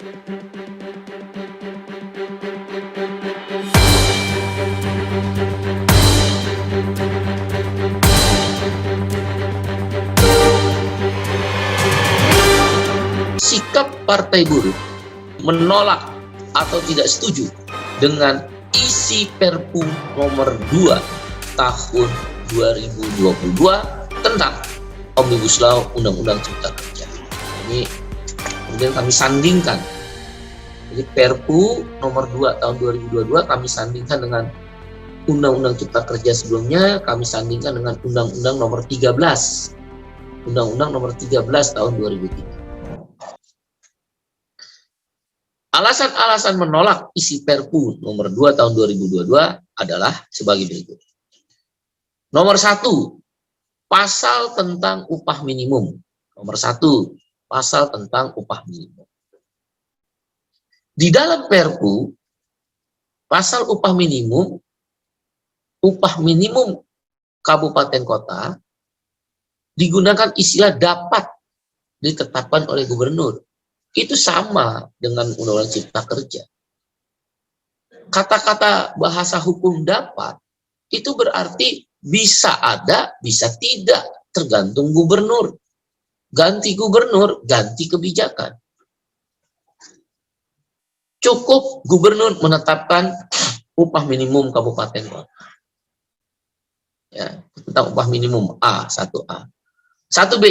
Sikap Partai Buruh menolak atau tidak setuju dengan isi Perpu nomor 2 tahun 2022 tentang Omnibus Law Undang-Undang Cipta Kerja. Ini kemudian kami sandingkan. Jadi Perpu nomor 2 tahun 2022 kami sandingkan dengan Undang-Undang Cipta Kerja sebelumnya, kami sandingkan dengan Undang-Undang nomor 13. Undang-Undang nomor 13 tahun 2003. Alasan-alasan menolak isi Perpu nomor 2 tahun 2022 adalah sebagai berikut. Nomor 1, pasal tentang upah minimum. Nomor 1, pasal tentang upah minimum. Di dalam Perpu, pasal upah minimum kabupaten kota digunakan istilah dapat ditetapkan oleh gubernur. Itu sama dengan Undang-Undang Cipta Kerja. Kata-kata bahasa hukum dapat itu berarti bisa ada, bisa tidak, tergantung gubernur. Ganti gubernur, ganti kebijakan. Cukup gubernur menetapkan upah minimum kabupaten kota. Ya, tentang upah minimum A, 1A. 1B.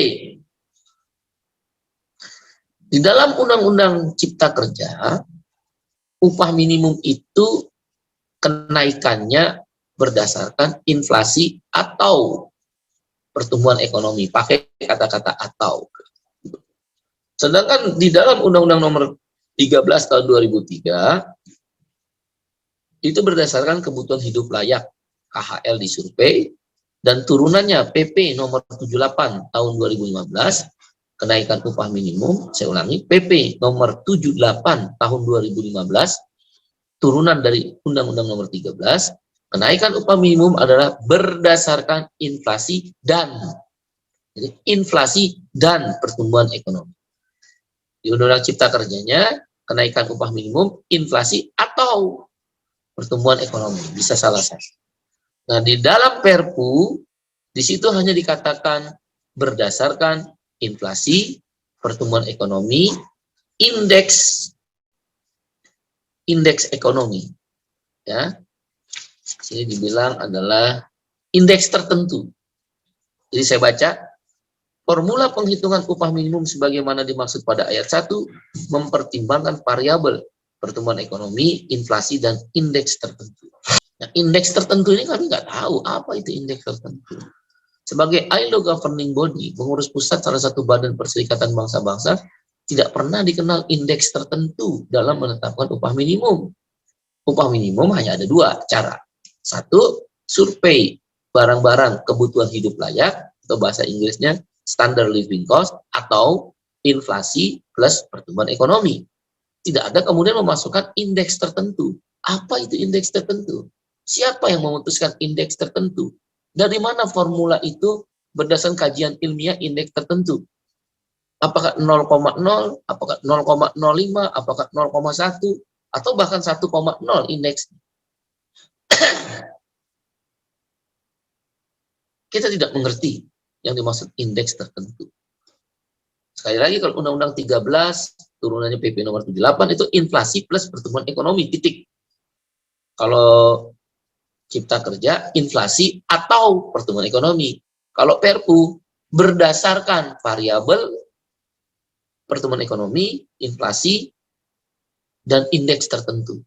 Di dalam Undang-Undang Cipta Kerja, upah minimum itu kenaikannya berdasarkan inflasi atau pertumbuhan ekonomi. Pakai kata-kata atau. Sedangkan di dalam Undang-Undang nomor 13 tahun 2003, itu berdasarkan kebutuhan hidup layak KHL disurvei, dan turunannya PP nomor 78 tahun 2015, kenaikan upah minimum, saya ulangi, PP nomor 78 tahun 2015, turunan dari Undang-Undang nomor 13, kenaikan upah minimum adalah berdasarkan inflasi dan, jadi inflasi dan pertumbuhan ekonomi. Di Undang-Undang Cipta Kerjanya, kenaikan upah minimum, inflasi atau pertumbuhan ekonomi, bisa salah satu. Nah, di dalam Perpu, di situ hanya dikatakan berdasarkan inflasi, pertumbuhan ekonomi, indeks ekonomi. Ya. Sini dibilang adalah indeks tertentu. Jadi saya baca, formula penghitungan upah minimum sebagaimana dimaksud pada ayat 1 mempertimbangkan variabel pertumbuhan ekonomi, inflasi, dan indeks tertentu. Nah, indeks tertentu ini kami nggak tahu apa itu indeks tertentu. Sebagai ILO governing body, pengurus pusat salah satu badan perserikatan bangsa-bangsa, tidak pernah dikenal indeks tertentu dalam menetapkan upah minimum. Upah minimum hanya ada 2 cara. 1, survei barang-barang kebutuhan hidup layak, atau bahasa Inggrisnya standard living cost, atau inflasi plus pertumbuhan ekonomi. Tidak ada kemudian memasukkan indeks tertentu. Apa itu indeks tertentu? Siapa yang memutuskan indeks tertentu? Dari mana formula itu berdasarkan kajian ilmiah indeks tertentu? Apakah 0,0, apakah 0,05, apakah 0,1, atau bahkan 1,0 indeks? Kita tidak mengerti yang dimaksud indeks tertentu. Sekali lagi, kalau Undang-Undang 13, turunannya PP nomor 78, itu inflasi plus pertumbuhan ekonomi, titik. Kalau Cipta Kerja, inflasi atau pertumbuhan ekonomi. Kalau Perpu, berdasarkan variabel pertumbuhan ekonomi, inflasi, dan indeks tertentu.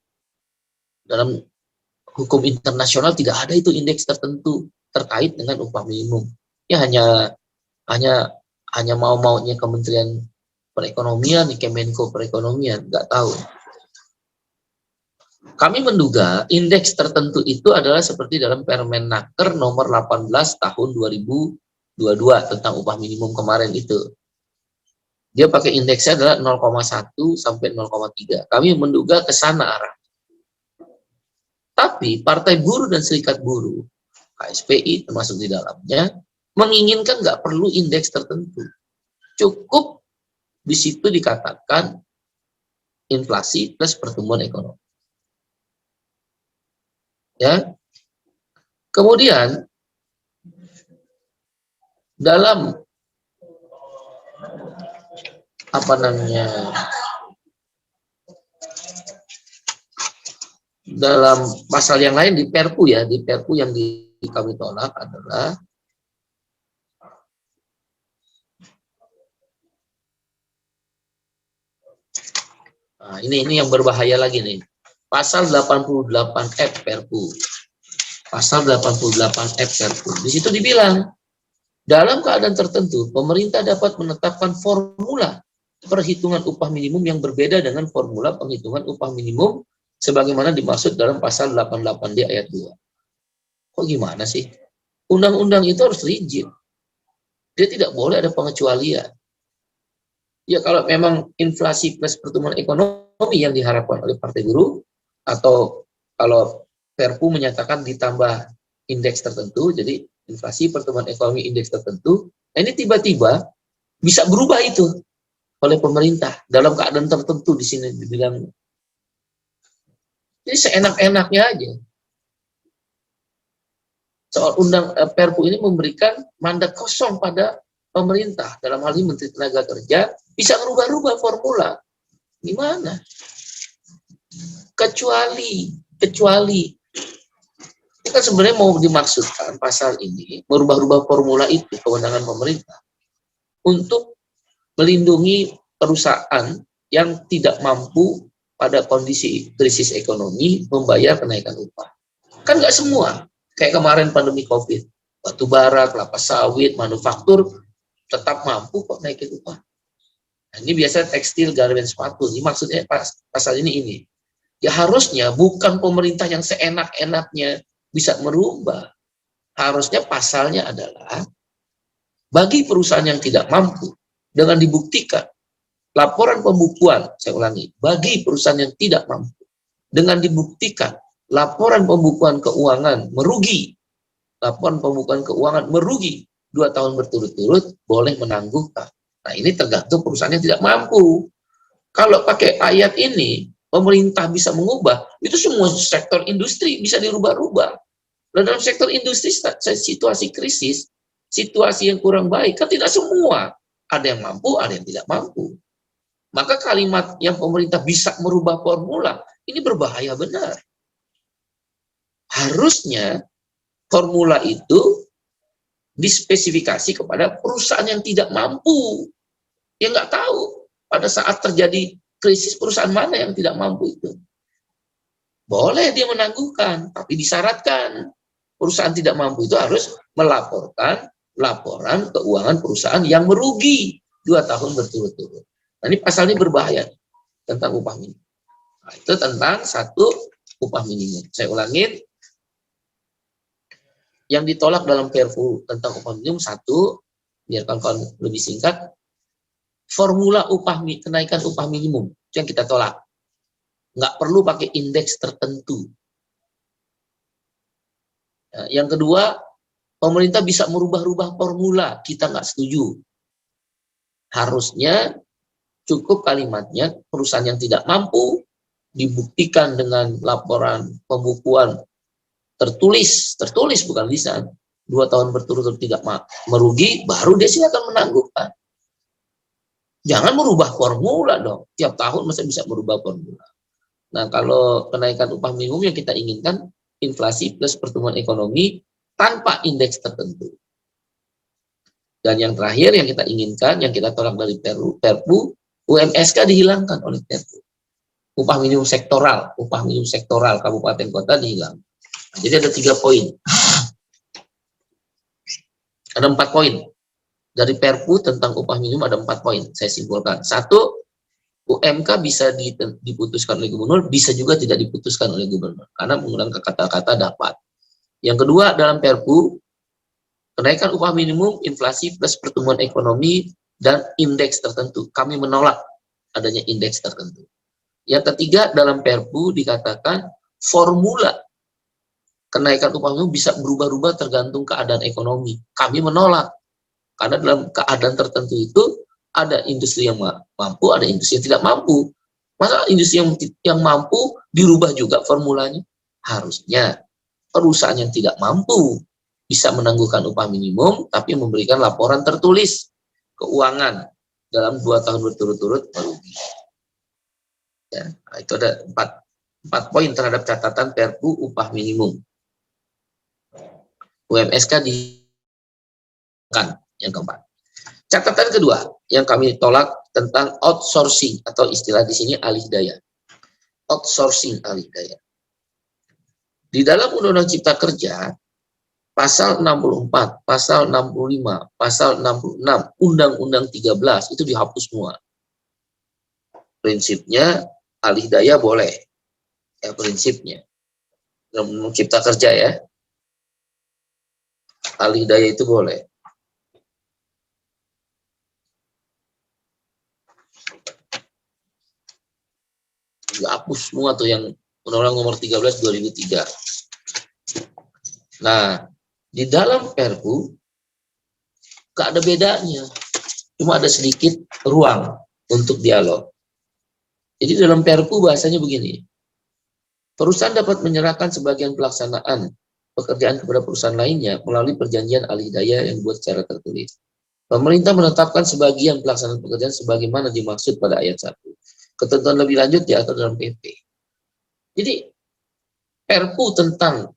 Dalam hukum internasional tidak ada itu indeks tertentu terkait dengan upah minimum. Ya hanya mau-maunya Kementerian Perekonomian, Kemenko Perekonomian, nggak tahu. Kami menduga indeks tertentu itu adalah seperti dalam Permenaker nomor 18 tahun 2022 tentang upah minimum kemarin itu. Dia pakai indeksnya adalah 0,1 sampai 0,3. Kami menduga ke sana arah. Tapi Partai Buruh dan Serikat Buruh, KSPI termasuk di dalamnya, menginginkan nggak perlu indeks tertentu. Cukup di situ dikatakan inflasi plus pertumbuhan ekonomi. Ya. Kemudian dalam dalam pasal yang lain di Perpu ya, di Perpu yang kami tolak adalah ini yang berbahaya lagi nih. Pasal 88F Perpu. Pasal 88F Perpu. Di situ dibilang, dalam keadaan tertentu, pemerintah dapat menetapkan formula perhitungan upah minimum yang berbeda dengan formula penghitungan upah minimum sebagaimana dimaksud dalam pasal 88D ayat 2. Kok gimana sih? Undang-undang itu harus rigid. Dia tidak boleh ada pengecualian. Ya kalau memang inflasi plus pertumbuhan ekonomi yang diharapkan oleh Partai Buruh, atau kalau Perpu menyatakan ditambah indeks tertentu, jadi inflasi pertumbuhan ekonomi indeks tertentu, nah ini tiba-tiba bisa berubah itu oleh pemerintah dalam keadaan tertentu. Di sini dibilang, jadi seenak-enaknya aja. Soal Perpu ini memberikan mandat kosong pada pemerintah, dalam hal ini Menteri Tenaga Kerja, bisa merubah-rubah formula. Gimana? Kecuali ini kan sebenarnya mau dimaksudkan pasal ini merubah-rubah formula itu kewenangan pemerintah untuk melindungi perusahaan yang tidak mampu pada kondisi krisis ekonomi membayar kenaikan upah. Kan nggak semua, kayak kemarin pandemi COVID, batu bara, kelapa sawit, manufaktur tetap mampu kok naikin upah. Nah, ini biasa tekstil, garmen, sepatu. Ini maksudnya pasal ini. Ya harusnya bukan pemerintah yang seenak-enaknya bisa merubah. Harusnya pasalnya adalah bagi perusahaan yang tidak mampu dengan dibuktikan laporan pembukuan, saya ulangi, bagi perusahaan yang tidak mampu dengan dibuktikan laporan pembukuan keuangan merugi, 2 tahun berturut-turut boleh menangguhkan. Nah ini tergantung perusahaan yang tidak mampu. Kalau pakai ayat ini, pemerintah bisa mengubah, itu semua sektor industri bisa dirubah-rubah. Dan dalam sektor industri, situasi krisis, situasi yang kurang baik, kan tidak semua. Ada yang mampu, ada yang tidak mampu. Maka kalimat yang pemerintah bisa merubah formula, ini berbahaya benar. Harusnya formula itu dispesifikasi kepada perusahaan yang tidak mampu. Yang nggak tahu pada saat terjadi krisis perusahaan mana yang tidak mampu itu. Boleh dia menangguhkan, tapi disyaratkan perusahaan tidak mampu itu harus melaporkan laporan keuangan perusahaan yang merugi 2 tahun berturut-turut. Nah, ini pasal ini berbahaya tentang upah minimum. Nah, itu tentang 1 upah minimum. Saya ulangin, yang ditolak dalam Perpu tentang upah minimum 1, biar kawan-kawan lebih singkat, formula kenaikan upah minimum itu yang kita tolak. Nggak perlu pakai indeks tertentu. Yang kedua, pemerintah bisa merubah-rubah formula, kita nggak setuju. Harusnya cukup kalimatnya perusahaan yang tidak mampu dibuktikan dengan laporan pembukuan tertulis bukan lisan, 2 tahun berturut-turut tidak merugi, baru dia silakan menangguhkan. Jangan merubah formula dong. Tiap tahun masa bisa merubah formula. Nah, kalau kenaikan upah minimum yang kita inginkan, inflasi plus pertumbuhan ekonomi tanpa indeks tertentu. Dan yang terakhir yang kita inginkan, yang kita tolak dari Perpu, UMSK dihilangkan oleh Perpu. Upah minimum sektoral kabupaten kota dihilangkan. Nah, jadi ada 3 poin. Ada 4 poin. Dari Perpu tentang upah minimum ada 4 poin. Saya simpulkan. 1, UMK bisa diputuskan oleh gubernur, bisa juga tidak diputuskan oleh gubernur. Karena menggunakan kata-kata dapat. Yang kedua, dalam Perpu, kenaikan upah minimum, inflasi plus pertumbuhan ekonomi, dan indeks tertentu. Kami menolak adanya indeks tertentu. Yang ketiga, dalam Perpu dikatakan formula kenaikan upah minimum bisa berubah-ubah tergantung keadaan ekonomi. Kami menolak. Karena dalam keadaan tertentu itu ada industri yang mampu, ada industri yang tidak mampu. Masa industri yang mampu dirubah juga formulanya? Harusnya perusahaan yang tidak mampu bisa menangguhkan upah minimum, tapi memberikan laporan tertulis keuangan dalam 2 tahun berturut-turut merugi. Ya, itu ada 4 poin terhadap catatan Perpu upah minimum. UMSK yang keempat. Catatan kedua yang kami tolak tentang outsourcing atau istilah di sini alih daya. Outsourcing alih daya. Di dalam Undang-Undang Cipta Kerja, pasal 64, pasal 65, pasal 66, Undang-Undang 13 itu dihapus semua. Prinsipnya alih daya boleh. Ya, prinsipnya. Dalam Undang-Undang Cipta Kerja ya. Alih daya itu boleh. Dihapus semua tuh yang Undang-Undang Nomor 13 2003. Nah, di dalam Perpu gak ada bedanya. Cuma ada sedikit ruang untuk dialog. Jadi dalam Perpu bahasanya begini. Perusahaan dapat menyerahkan sebagian pelaksanaan pekerjaan kepada perusahaan lainnya melalui perjanjian alih daya yang dibuat secara tertulis. Pemerintah menetapkan sebagian pelaksanaan pekerjaan sebagaimana dimaksud pada ayat 1. Ketentuan lebih lanjut diatur dalam PP. Jadi Perpu tentang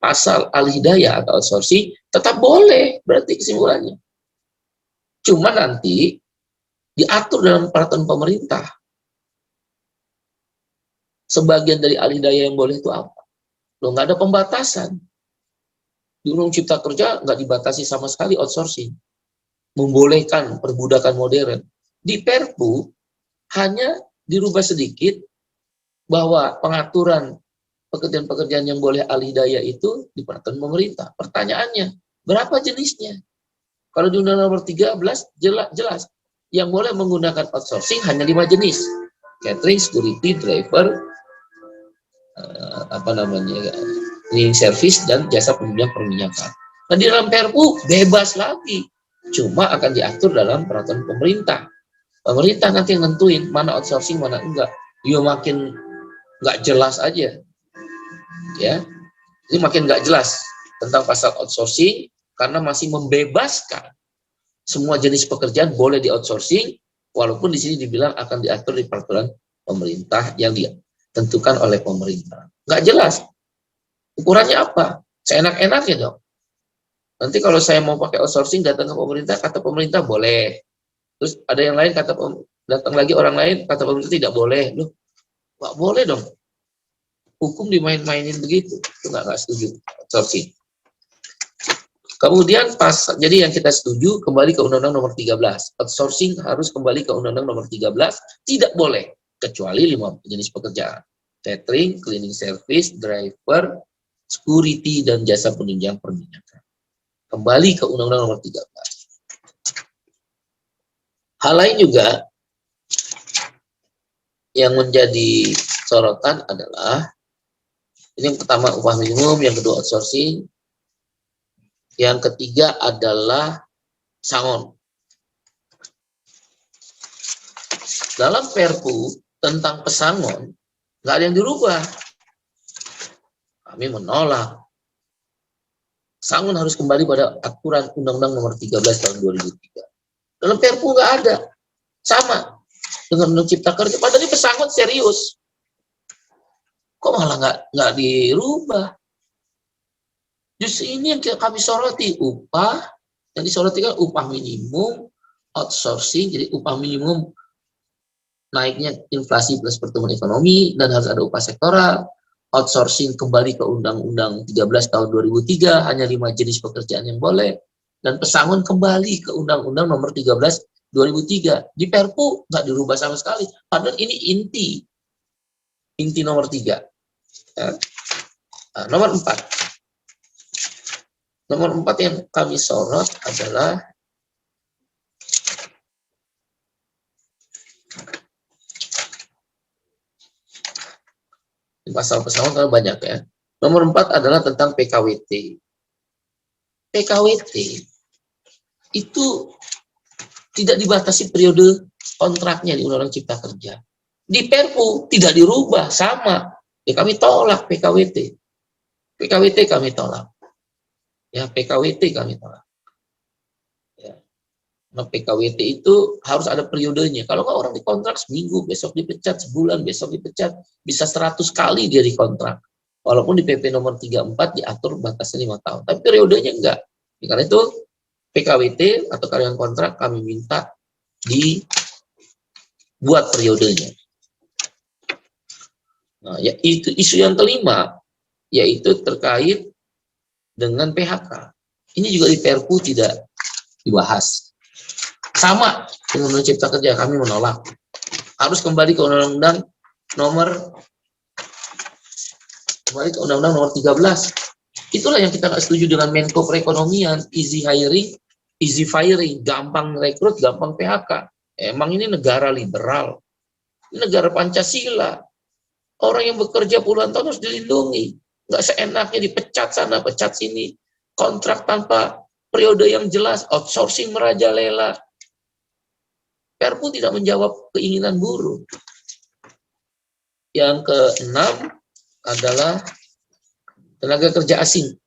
pasal alih daya atau outsourcing tetap boleh, berarti kesimpulannya. Cuma nanti diatur dalam peraturan pemerintah. Sebagian dari alih daya yang boleh itu apa? Loh, nggak ada pembatasan. Di Undang-Undang Cipta Kerja nggak dibatasi sama sekali outsourcing. Membolehkan perbudakan modern. Di Perpu hanya dirubah sedikit bahwa pengaturan pekerjaan-pekerjaan yang boleh alih daya itu di peraturan pemerintah. Pertanyaannya, berapa jenisnya? Kalau di Undang-Undang Nomor 13 jelas yang boleh menggunakan outsourcing hanya 5 jenis. Catering, security, driver, cleaning service dan jasa penunjang perminyakan. Nah, di dalam Perpu bebas lagi. Cuma akan diatur dalam peraturan pemerintah. Pemerintah nanti yang nentuin mana outsourcing, mana enggak. Ya makin nggak jelas aja. Ya, ini makin nggak jelas tentang pasal outsourcing karena masih membebaskan semua jenis pekerjaan boleh di outsourcing, walaupun di sini dibilang akan diatur di peraturan pemerintah yang ditentukan oleh pemerintah. Nggak jelas. Ukurannya apa? Seenak-enaknya dong. Nanti kalau saya mau pakai outsourcing datang ke pemerintah, kata pemerintah boleh. Terus ada yang lain datang lagi orang lain kata pemerintah tidak boleh. Loh, nggak boleh dong. Hukum dimain-mainin begitu. Itu nggak setuju outsourcing. Kemudian jadi yang kita setuju kembali ke Undang-Undang Nomor 13. Outsourcing harus kembali ke Undang-Undang Nomor 13. Tidak boleh kecuali 5 jenis pekerjaan. Catering, cleaning service, driver, security, dan jasa penunjang perminyakan. Kembali ke Undang-Undang Nomor 13. Hal lain juga yang menjadi sorotan adalah ini yang pertama upah minimum, yang kedua outsourcing, yang ketiga adalah sangon. Dalam Perpu tentang pesangon nggak ada yang dirubah. Kami menolak. Sangon harus kembali pada aturan Undang-Undang Nomor 13 tahun 2003. Dalam Perpu nggak ada. Sama dengan Undang Cipta Kerja. Padahal ini pesangon serius. Kok malah nggak dirubah? Justru ini yang kami soroti, upah yang disoroti kan upah minimum, outsourcing, jadi upah minimum naiknya inflasi plus pertumbuhan ekonomi dan harus ada upah sektoral. Outsourcing kembali ke Undang-Undang 13 tahun 2003, hanya 5 jenis pekerjaan yang boleh. Dan pesangon kembali ke Undang-Undang Nomor 13 2003. Di Perpu nggak dirubah sama sekali. Padahal ini inti nomor 3. Ya. Nah, nomor 4. Nomor 4 yang kami sorot adalah pasal pesangon karena banyak ya. Nomor 4 adalah tentang PKWT. PKWT itu tidak dibatasi periode kontraknya di Undang-Undang Cipta Kerja. Di Perpu tidak dirubah, sama. Ya kami tolak PKWT. PKWT kami tolak. Ya, PKWT kami tolak. Ya. Nah, PKWT itu harus ada periodenya. Kalau nggak orang dikontrak seminggu, besok dipecat, sebulan, besok dipecat. Bisa 100 kali dia dikontrak. Walaupun di PP nomor 34 diatur batasnya 5 tahun. Tapi periodenya enggak. Karena itu PKWT atau karyawan kontrak kami minta dibuat periodenya. Nah, ya itu isu yang kelima, yaitu terkait dengan PHK. Ini juga di Perpu tidak dibahas. Sama dengan Undang-Undang Cipta Kerja, kami menolak. Harus kembali ke Undang-Undang nomor 13. Itulah yang kita nggak setuju dengan Menko Perekonomian, easy hiring, easy firing, gampang rekrut, gampang PHK. Emang ini negara liberal, ini negara Pancasila. Orang yang bekerja puluhan tahun harus dilindungi. Nggak seenaknya dipecat sana, pecat sini. Kontrak tanpa periode yang jelas, outsourcing merajalela. Perpu tidak menjawab keinginan buruh. Yang keenam adalah tenaga kerja asing.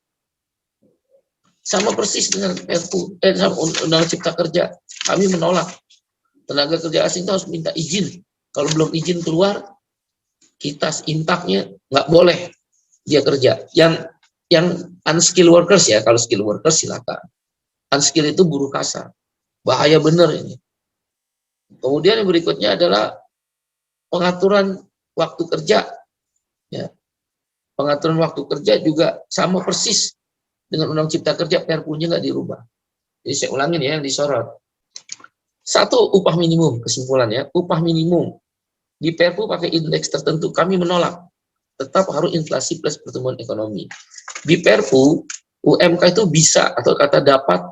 Sama persis dengan Perpu, sama Undang-Undang Cipta Kerja. Kami menolak. Tenaga kerja asing itu harus minta izin. Kalau belum izin keluar, kita intaknya nggak boleh dia kerja. Yang unskilled workers ya, kalau skilled workers silakan. Unskilled itu buruh kasar. Bahaya benar ini. Kemudian yang berikutnya adalah pengaturan waktu kerja. Ya. Pengaturan waktu kerja juga sama persis dengan Undang Cipta Kerja, Perpunya nggak dirubah. Jadi saya ulangin ya yang disorot. Satu, upah minimum, kesimpulannya, upah minimum. Di Perpu pakai indeks tertentu, kami menolak. Tetap harus inflasi plus pertumbuhan ekonomi. Di Perpu, UMK itu bisa atau kata dapat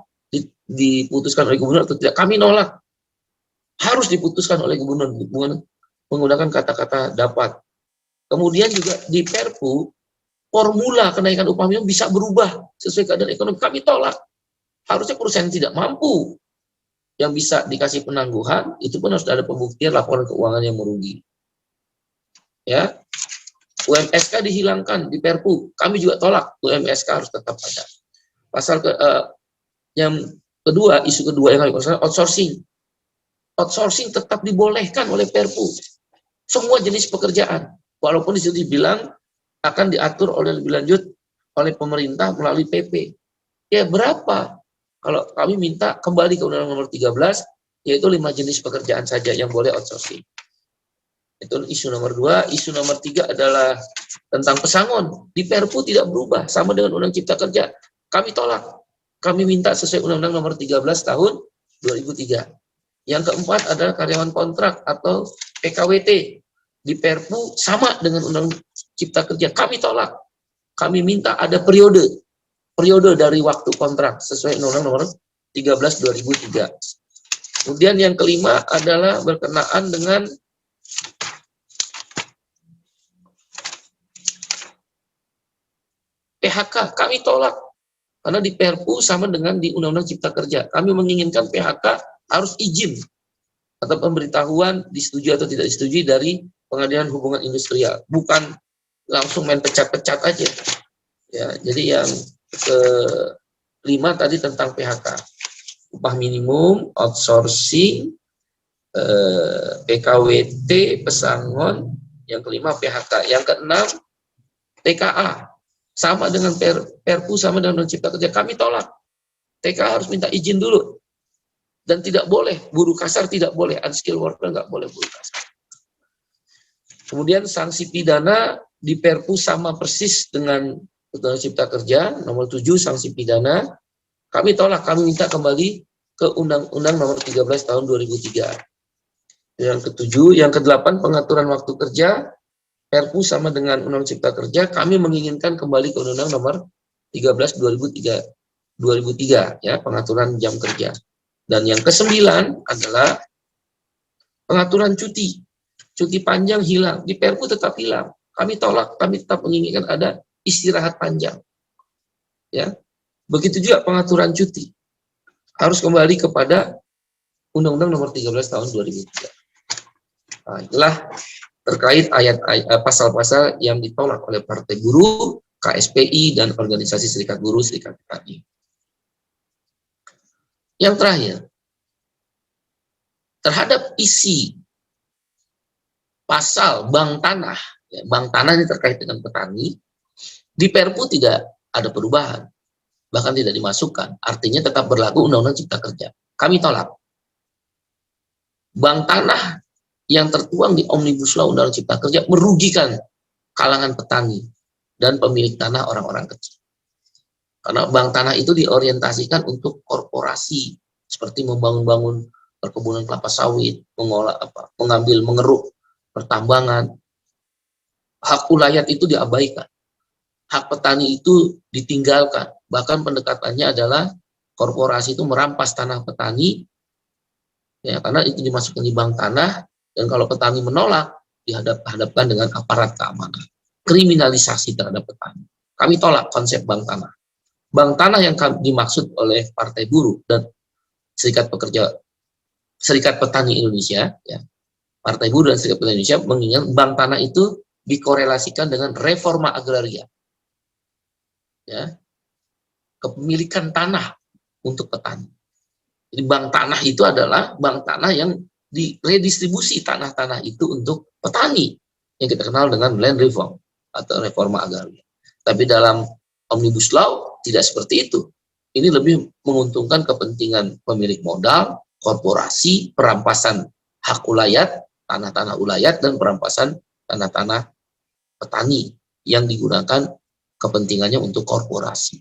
diputuskan oleh gubernur atau tidak. Kami nolak. Harus diputuskan oleh gubernur menggunakan kata-kata dapat. Kemudian juga di Perpu, formula kenaikan upah minimum bisa berubah sesuai keadaan ekonomi. Kami tolak. Harusnya perusahaan tidak mampu yang bisa dikasih penangguhan, itu pun harus ada pembuktian laporan keuangan yang merugi. Ya, UMSK dihilangkan di Perpu, kami juga tolak. UMSK harus tetap ada. Pasal yang kedua, isu kedua yang kami konsen, outsourcing. Outsourcing tetap dibolehkan oleh Perpu. Semua jenis pekerjaan, walaupun di situ dibilang akan diatur oleh lebih lanjut oleh pemerintah melalui PP. Ya berapa? Kalau kami minta kembali ke Undang-Undang nomor 13, yaitu 5 jenis pekerjaan saja yang boleh outsourcing. Itu isu nomor 2. Isu nomor 3 adalah tentang pesangon. Di Perpu tidak berubah, sama dengan Undang Cipta Kerja. Kami tolak. Kami minta sesuai Undang-Undang nomor 13 tahun 2003. Yang keempat adalah karyawan kontrak atau PKWT. Di Perpu sama dengan Undang Cipta Kerja. Kami tolak. Kami minta ada periode dari waktu kontrak sesuai Undang-Undang nomor 13 2003. Kemudian yang kelima adalah berkenaan dengan PHK. Kami tolak karena di Perpu sama dengan di Undang-Undang Cipta Kerja. Kami menginginkan PHK harus izin atau pemberitahuan disetujui atau tidak disetujui dari Pengadilan Hubungan Industrial, bukan langsung main pecat-pecat aja. Ya, jadi yang kelima tadi tentang PHK, upah minimum, outsourcing, PKWT, pesangon. Yang kelima PHK. Yang keenam TKA, sama dengan Perpu, sama dengan Undang Cipta Kerja. Kami tolak. TKA harus minta izin dulu dan tidak boleh buruh kasar, tidak boleh unskilled worker, nggak boleh buruh kasar. Kemudian sanksi pidana di Perpu sama persis dengan Undang Cipta Kerja, nomor 7 sanksi pidana. Kami tolak, kami minta kembali ke Undang-Undang nomor 13 tahun 2003. Yang ketujuh, yang kedelapan pengaturan waktu kerja, Perpu sama dengan Undang Cipta Kerja, kami menginginkan kembali ke Undang-Undang nomor 13 2003 ya, pengaturan jam kerja. Dan yang kesembilan adalah pengaturan cuti. Cuti panjang hilang, di Perpu tetap hilang. Kami tolak, kami tetap menginginkan ada istirahat panjang. Ya. Begitu juga pengaturan cuti. Harus kembali kepada Undang-Undang nomor 13 tahun 2003. Nah, itulah terkait pasal-pasal yang ditolak oleh Partai Buruh, KSPI, dan organisasi serikat buruh, serikat petani. Yang terakhir, terhadap isi pasal bank tanah, ya, bank tanah ini terkait dengan petani, di Perpu tidak ada perubahan, bahkan tidak dimasukkan, artinya tetap berlaku Undang-Undang Cipta Kerja. Kami tolak. Bank tanah yang tertuang di Omnibus Law Undang-Undang Cipta Kerja merugikan kalangan petani dan pemilik tanah orang-orang kecil. Karena bank tanah itu diorientasikan untuk korporasi, seperti membangun-bangun perkebunan kelapa sawit, mengambil, mengeruk pertambangan. Hak ulayat itu diabaikan. Hak petani itu ditinggalkan. Bahkan pendekatannya adalah korporasi itu merampas tanah petani, ya, karena itu dimasukkan di bank tanah, dan kalau petani menolak, dihadapkan dengan aparat keamanan. Kriminalisasi terhadap petani. Kami tolak konsep bank tanah. Bank tanah yang dimaksud oleh Partai Buruh dan Serikat Petani Indonesia, ya, Partai Buruh dan Serikat Petani Indonesia mengingat bank tanah itu dikorelasikan dengan reforma agraria, ya, kepemilikan tanah untuk petani. Jadi bank tanah itu adalah bank tanah yang diredistribusi tanah-tanah itu untuk petani, yang kita kenal dengan land reform atau reforma agraria. Tapi dalam Omnibus Law tidak seperti itu. Ini lebih menguntungkan kepentingan pemilik modal, korporasi, perampasan hak ulayat, tanah-tanah ulayat, dan perampasan tanah-tanah petani yang digunakan kepentingannya untuk korporasi.